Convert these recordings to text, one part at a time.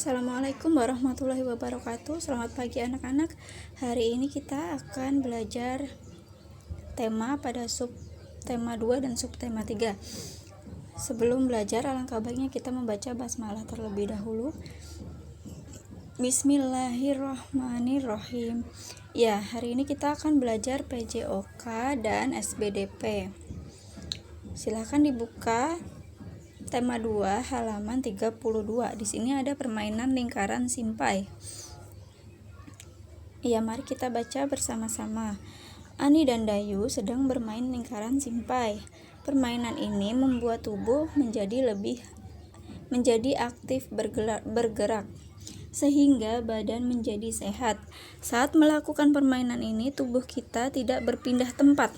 Assalamualaikum warahmatullahi wabarakatuh. Selamat pagi anak-anak. Hari ini kita akan belajar tema pada sub tema 2 dan sub tema 3. Sebelum belajar, alangkah baiknya kita membaca basmalah terlebih dahulu. Bismillahirrahmanirrahim. Ya, hari ini kita akan belajar PJOK dan SBDP. Silahkan dibuka tema 2 halaman 32. Di sini ada permainan lingkaran simpai. Ya, mari kita baca bersama-sama. Ani dan Dayu sedang bermain lingkaran simpai. Permainan ini membuat tubuh menjadi aktif bergerak sehingga badan menjadi sehat. Saat melakukan permainan ini, tubuh kita tidak berpindah tempat.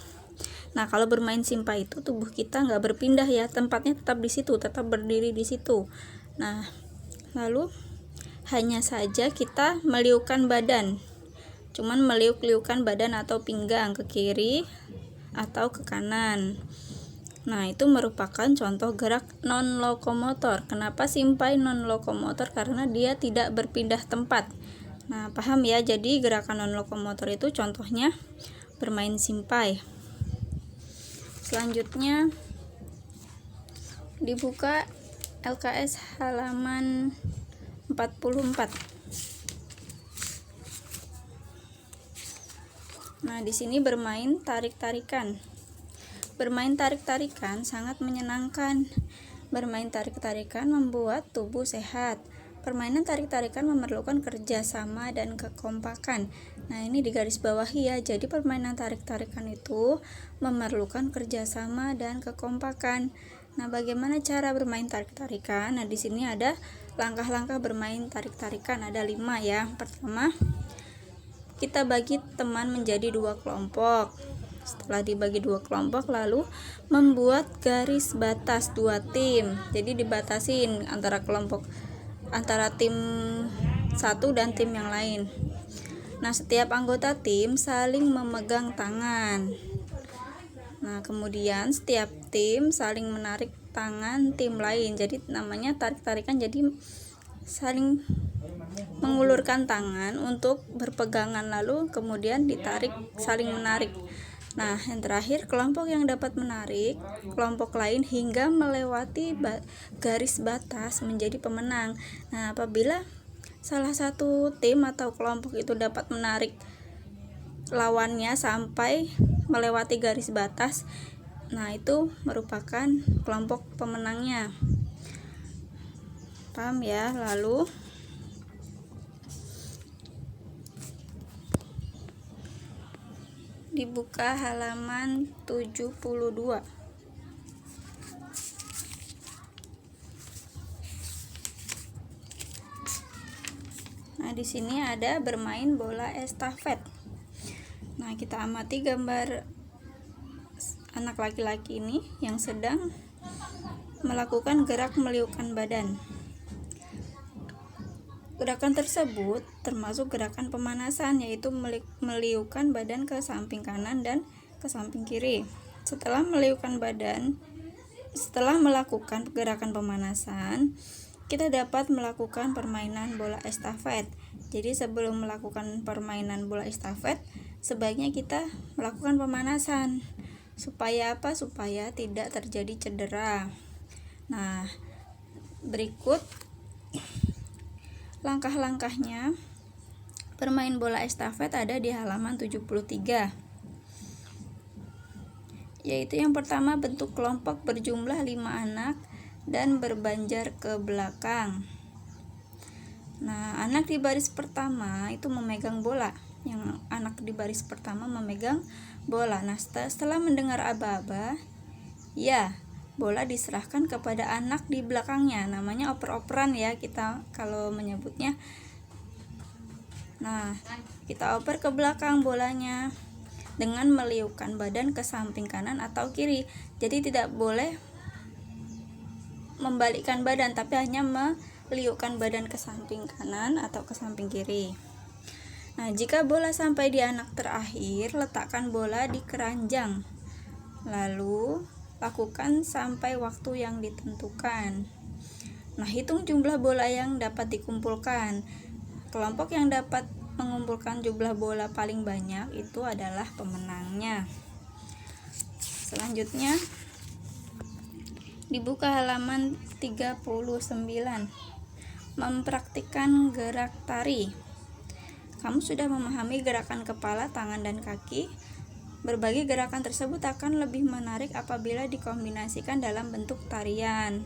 Nah, kalau bermain simpai itu tubuh kita nggak berpindah ya, tempatnya tetap di situ, tetap berdiri di situ. Nah, lalu hanya saja kita meliukkan badan, cuman meliuk-liukkan badan atau pinggang ke kiri atau ke kanan. Nah, itu merupakan contoh gerak non lokomotor. Kenapa simpai non lokomotor? Karena dia tidak berpindah tempat. Nah, paham ya? Jadi gerakan non lokomotor itu contohnya bermain simpai. Selanjutnya dibuka LKS halaman 44. Nah, di sini bermain tarik-tarikan. Bermain tarik-tarikan sangat menyenangkan. Bermain tarik-tarikan membuat tubuh sehat. Permainan tarik-tarikan memerlukan kerjasama dan kekompakan. Nah, ini digarisbawahi ya. Jadi permainan tarik-tarikan itu memerlukan kerjasama dan kekompakan. Nah, bagaimana cara bermain tarik-tarikan? Nah, di sini ada langkah-langkah bermain tarik-tarikan. Ada 5 ya. Pertama, kita bagi teman menjadi 2 kelompok. Setelah dibagi 2 kelompok, lalu membuat garis batas 2 tim. Jadi dibatasin antara tim satu dan tim yang lain. Nah, setiap anggota tim saling memegang tangan. Nah, kemudian setiap tim saling menarik tangan tim lain. Jadi namanya tarik-tarikan, jadi saling mengulurkan tangan untuk berpegangan, lalu kemudian ditarik, saling menarik. Nah, yang terakhir, kelompok yang dapat menarik kelompok lain hingga melewati garis batas menjadi pemenang. Nah, apabila salah satu tim atau kelompok itu dapat menarik lawannya sampai melewati garis batas, nah itu merupakan kelompok pemenangnya. Paham ya? Lalu dibuka halaman 72. Nah, di sini ada bermain bola estafet. Nah, kita amati gambar anak laki-laki ini yang sedang melakukan gerak meliukkan badan. Gerakan tersebut termasuk gerakan pemanasan, yaitu meliukkan badan ke samping kanan dan ke samping kiri. Setelah melakukan gerakan pemanasan, kita dapat melakukan permainan bola estafet. Jadi sebelum melakukan permainan bola estafet, sebaiknya kita melakukan pemanasan. Supaya apa? Supaya tidak terjadi cedera. Nah, berikut langkah-langkahnya bermain bola estafet ada di halaman 73. Yaitu yang pertama, bentuk kelompok berjumlah 5 anak dan berbanjar ke belakang. Nah, anak di baris pertama itu memegang bola. Yang anak di baris pertama memegang bola. Nah, setelah mendengar aba-aba, ya, bola diserahkan kepada anak di belakangnya. Namanya oper-operan ya kita kalau menyebutnya. Nah, kita oper ke belakang bolanya dengan meliukkan badan ke samping kanan atau kiri. Jadi tidak boleh membalikkan badan, tapi hanya meliukkan badan ke samping kanan atau ke samping kiri. Nah, jika bola sampai di anak terakhir, letakkan bola di keranjang. Lalu lakukan sampai waktu yang ditentukan. Nah, hitung jumlah bola yang dapat dikumpulkan. Kelompok yang dapat mengumpulkan jumlah bola paling banyak itu adalah pemenangnya. Selanjutnya dibuka halaman 39. Mempraktikkan gerak tari. Kamu sudah memahami gerakan kepala, tangan, dan kaki. Berbagai gerakan tersebut akan lebih menarik apabila dikombinasikan dalam bentuk tarian.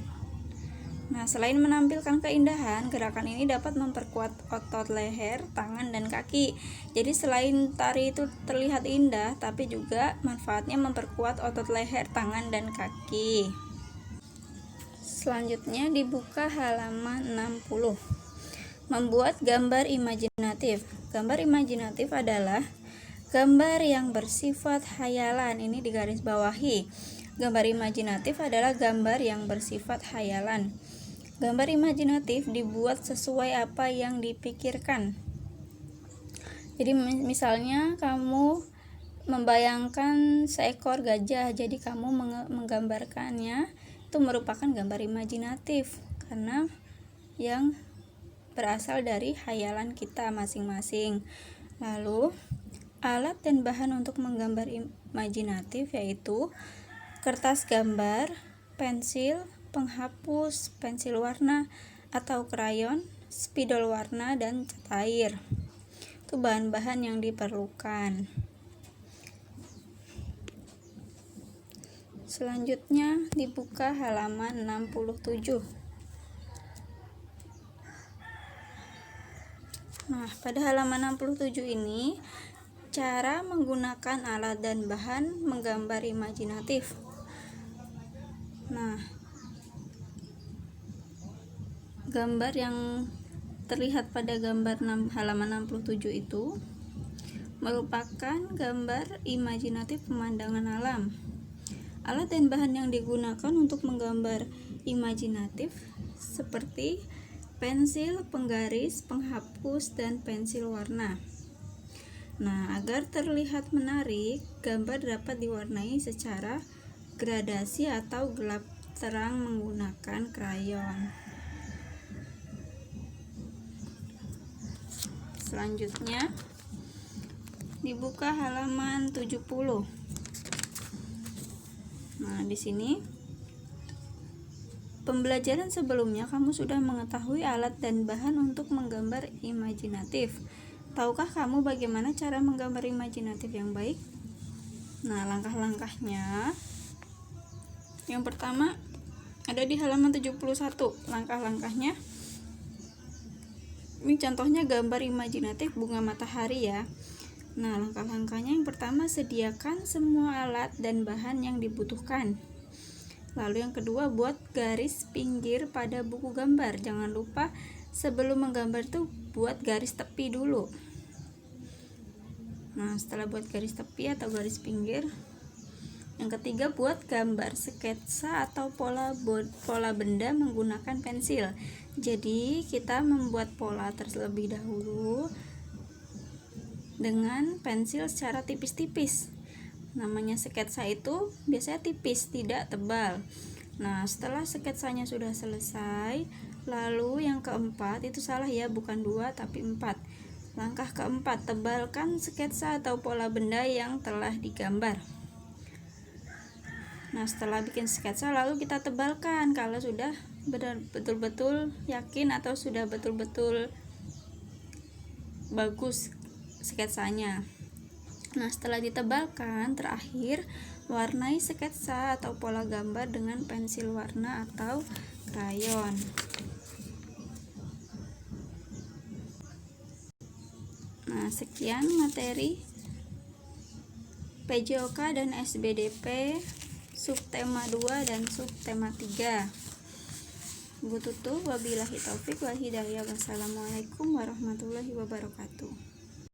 Nah, selain menampilkan keindahan, gerakan ini dapat memperkuat otot leher, tangan, dan kaki. Jadi selain tari itu terlihat indah, tapi juga manfaatnya memperkuat otot leher, tangan, dan kaki. Selanjutnya dibuka halaman 60. Membuat gambar imajinatif. Gambar imajinatif adalah gambar yang bersifat khayalan. Ini digarisbawahi. Gambar imajinatif adalah gambar yang bersifat khayalan. Gambar imajinatif dibuat sesuai apa yang dipikirkan. Jadi misalnya kamu membayangkan seekor gajah, jadi kamu menggambarkannya, itu merupakan gambar imajinatif karena yang berasal dari khayalan kita masing-masing. Lalu alat dan bahan untuk menggambar imajinatif yaitu kertas gambar, pensil, penghapus, pensil warna atau krayon, spidol warna, dan cat air. Itu bahan-bahan yang diperlukan. Selanjutnya dibuka halaman 67. Nah, pada halaman 67 ini cara menggunakan alat dan bahan menggambar imajinatif. Nah, gambar yang terlihat pada gambar halaman 67 itu merupakan gambar imajinatif pemandangan alam. Alat dan bahan yang digunakan untuk menggambar imajinatif seperti pensil, penggaris, penghapus, dan pensil warna. Nah, agar terlihat menarik, gambar dapat diwarnai secara gradasi atau gelap terang menggunakan krayon. Selanjutnya dibuka halaman 70. Nah, di sini pembelajaran sebelumnya kamu sudah mengetahui alat dan bahan untuk menggambar imajinatif. Tahukah kamu bagaimana cara menggambar imajinatif yang baik? Nah, langkah-langkahnya. Yang pertama ada di halaman 71. Langkah-langkahnya. Ini contohnya gambar imajinatif bunga matahari ya. Nah, langkah-langkahnya yang pertama, sediakan semua alat dan bahan yang dibutuhkan. Lalu yang kedua, buat garis pinggir pada buku gambar. Jangan lupa sebelum menggambar tuh buat garis tepi dulu. Nah, setelah buat garis tepi atau garis pinggir, yang ketiga, buat gambar sketsa atau pola benda menggunakan pensil. Jadi kita membuat pola terlebih dahulu dengan pensil secara tipis-tipis. Namanya sketsa itu biasanya tipis, tidak tebal. Nah, setelah sketsanya sudah selesai, lalu yang keempat, itu salah ya, bukan 2 tapi 4. Langkah keempat, tebalkan sketsa atau pola benda yang telah digambar. Nah, setelah bikin sketsa lalu kita tebalkan kalau sudah betul-betul yakin atau sudah betul-betul bagus sketsanya. Nah, setelah ditebalkan, terakhir warnai sketsa atau pola gambar dengan pensil warna atau krayon. Nah, sekian materi PJOK dan SBDP subtema 2 dan subtema 3. Ibu tutup, wabillahi taufik wal hidayah. Wassalamualaikum warahmatullahi wabarakatuh.